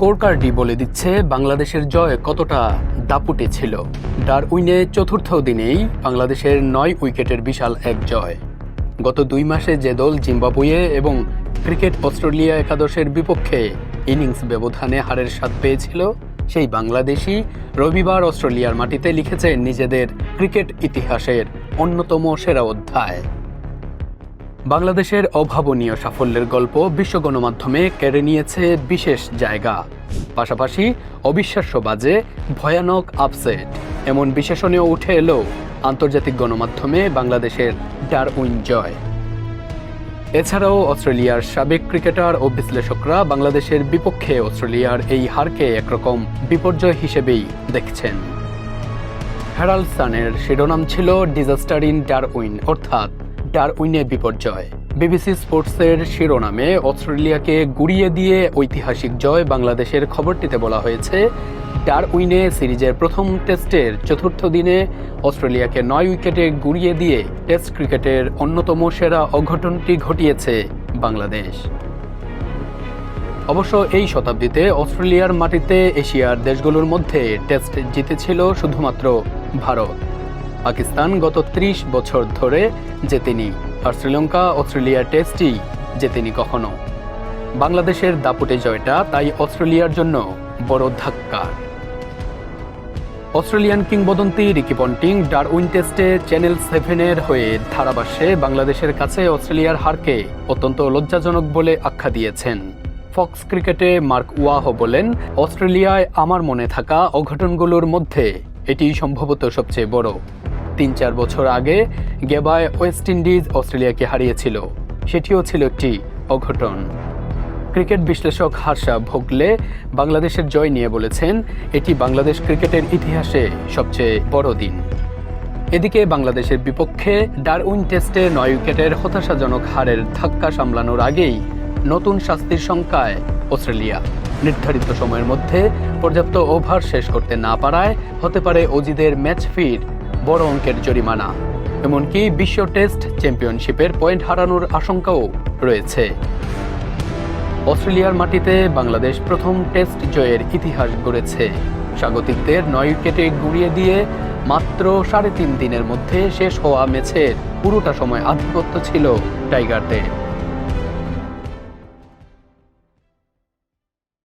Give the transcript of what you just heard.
Score কার্ডই বলে দিচ্ছে বাংলাদেশের জয় কতটা দাপুটে ছিল। ডারউইনে চতুর্থ দিনেই বাংলাদেশের 9 উইকেটের বিশাল এক জয়। গত 2 মাসে যে দল জিম্বাবুয়ে এবং ক্রিকেট অস্ট্রেলিয়া একাদশের বিপক্ষে ইনিংস ব্যবধানে হারের স্বাদ পেয়েছিল, সেই বাংলাদেশই রবিবার অস্ট্রেলিয়ার মাটিতে লিখেছে নিজেদের ক্রিকেট ইতিহাসের অন্যতম সেরা অধ্যায়। বাংলাদেশের অভাবনীয় সাফল্যের গল্প বিশ্ব গণমাধ্যমে কেড়ে নিয়েছে বিশেষ জায়গা। পাশাপাশি অবিশ্বাস্য বাজে ভয়ানক আপসেট এমন বিশেষণেও উঠে এলো আন্তর্জাতিক গণমাধ্যমে বাংলাদেশের ডারউইন জয়। এছাড়াও অস্ট্রেলিয়ার সাবেক ক্রিকেটার ও বিশ্লেষকরা বাংলাদেশের বিপক্ষে অস্ট্রেলিয়ার এই হারকে একরকম বিপর্যয় হিসেবেই দেখছেন। হেরাল্ড সানের শিরোনাম ছিল ডিজাস্টার ইন ডারউইন, অর্থাৎ ডারউইনে বিপর্যয়। বিবিসি স্পোর্টসের শিরোনামে অস্ট্রেলিয়াকে গুড়িয়ে দিয়ে ঐতিহাসিক জয় বাংলাদেশের খবরটিতে বলা হয়েছে, ডারউইনে সিরিজের প্রথম টেস্টের চতুর্থ দিনে অস্ট্রেলিয়াকে 9 উইকেটে গুড়িয়ে দিয়ে টেস্ট ক্রিকেটের অন্যতম সেরা অঘটনটি ঘটিয়েছে বাংলাদেশ। অবশ্য এই শতাব্দীতে অস্ট্রেলিয়ার মাটিতে এশিয়ার দেশগুলোর মধ্যে টেস্ট জিতেছিল শুধুমাত্র ভারত। পাকিস্তান গত 30 বছর ধরে জেতেনি, আর শ্রীলঙ্কা অস্ট্রেলিয়ার টেস্টই জেতেনি কখনো। বাংলাদেশের দাপুটে জয়টা তাই অস্ট্রেলিয়ার জন্য বড় ধাক্কা। অস্ট্রেলিয়ান কিংবদন্তি রিকি পন্টিং ডারউইন টেস্টে চ্যানেল 7-এর হয়ে ধারাভাষ্যে বাংলাদেশের কাছে অস্ট্রেলিয়ার হারকে অত্যন্ত লজ্জাজনক বলে আখ্যা দিয়েছেন। ফক্স ক্রিকেটে মার্ক ওয়াহো বলেন, অস্ট্রেলিয়ায় আমার মনে থাকা অঘটনগুলোর মধ্যে এটি সম্ভবত সবচেয়ে বড়। 3-4 বছর আগে গেবায় ওয়েস্ট ইন্ডিজ অস্ট্রেলিয়াকে হারিয়েছিল, সেটিও ছিল একটি অঘটন। ক্রিকেট বিশ্লেষক হার্ষা ভোগলে বাংলাদেশের জয় নিয়ে বলেছেন, এটি বাংলাদেশ ক্রিকেটের ইতিহাসে সবচেয়ে বড় দিন। এদিকে বাংলাদেশের বিপক্ষে ডারউইন টেস্টে 9 উইকেটের হতাশাজনক হারের ধাক্কা সামলানোর আগেই নতুন শাস্তির শঙ্কায় অস্ট্রেলিয়া। নির্ধারিত সময়ের মধ্যে পর্যাপ্ত ওভার শেষ করতে না পারায় হতে পারে অজিদের ম্যাচ ফির বড় অঙ্কের জরিমানা। এমনকি বিশ্ব টেস্ট চ্যাম্পিয়নশিপের পয়েন্ট হারানোর আশঙ্কাও রয়েছে। অস্ট্রেলিয়ার মাটিতে বাংলাদেশ প্রথম টেস্ট জয়ের ইতিহাস গড়েছে। স্বাগতিকদের 9 উইকেটে গুড়িয়ে দিয়ে মাত্র 3.5 দিনের মধ্যে শেষ হওয়া ম্যাচের পুরোটা সময় আধিপত্য ছিল টাইগারদের।